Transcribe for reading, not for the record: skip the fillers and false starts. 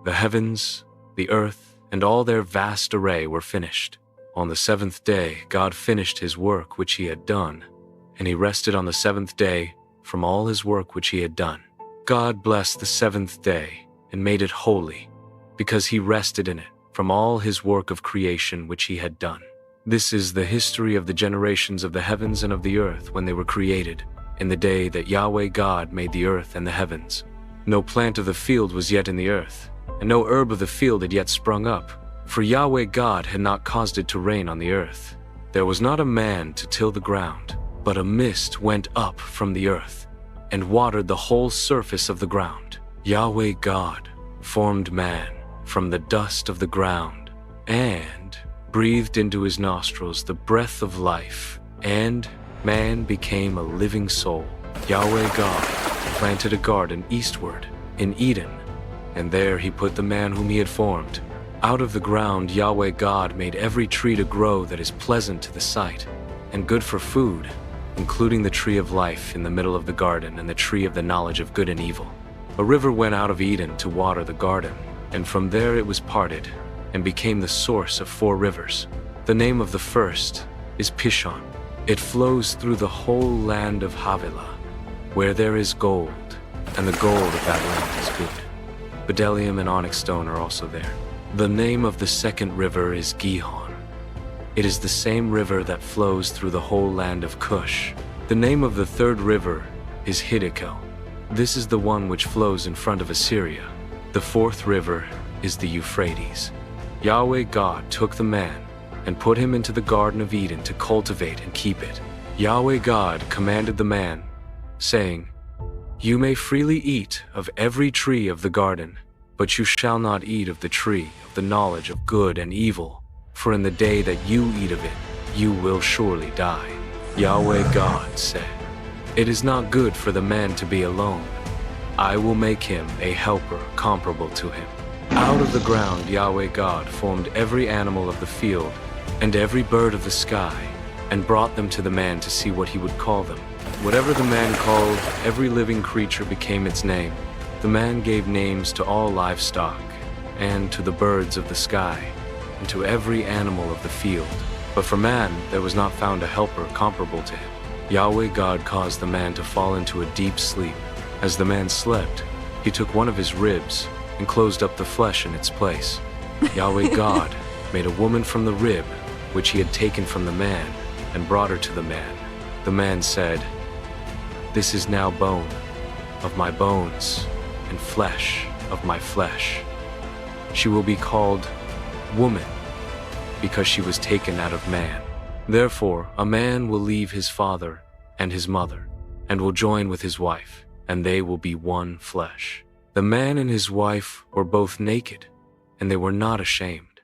The heavens, the earth, and all their vast array were finished. On the seventh day God finished his work which he had done, and he rested on the seventh day from all his work which he had done. God blessed the seventh day and made it holy, because he rested in it from all his work of creation which he had done. This is the history of the generations of the heavens and of the earth when they were created, in the day that Yahweh God made the earth and the heavens. No plant of the field was yet in the earth, and no herb of the field had yet sprung up, for Yahweh God had not caused it to rain on the earth. There was not a man to till the ground, but a mist went up from the earth, and watered the whole surface of the ground. Yahweh God formed man from the dust of the ground, and breathed into his nostrils the breath of life, and man became a living soul. Yahweh God planted a garden eastward in Eden, and there he put the man whom he had formed. Out of the ground Yahweh God made every tree to grow that is pleasant to the sight, and good for food, including the tree of life in the middle of the garden and the tree of the knowledge of good and evil. A river went out of Eden to water the garden, and from there it was parted, and became the source of 4 rivers. The name of the first is Pishon. It flows through the whole land of Havilah, where there is gold, and the gold of that land is good. Bdellium and onyx stone are also there. The name of the second river is Gihon. It is the same river that flows through the whole land of Cush. The name of the third river is Hiddekel. This is the one which flows in front of Assyria. The fourth river is the Euphrates. Yahweh God took the man and put him into the Garden of Eden to cultivate and keep it. Yahweh God commanded the man, saying, "You may freely eat of every tree of the garden, but you shall not eat of the tree of the knowledge of good and evil, for in the day that you eat of it, you will surely die." Yahweh God said, "It is not good for the man to be alone. I will make him a helper comparable to him." Out of the ground Yahweh God formed every animal of the field and every bird of the sky, and brought them to the man to see what he would call them. Whatever the man called, every living creature became its name. The man gave names to all livestock, and to the birds of the sky, and to every animal of the field. But for man there was not found a helper comparable to him. Yahweh God caused the man to fall into a deep sleep. As the man slept, he took one of his ribs and closed up the flesh in its place. Yahweh God made a woman from the rib which he had taken from the man, and brought her to the man. The man said, "This is now bone of my bones and flesh of my flesh. She will be called woman, because she was taken out of man. Therefore a man will leave his father and his mother, and will join with his wife, and they will be one flesh." The man and his wife were both naked, and they were not ashamed.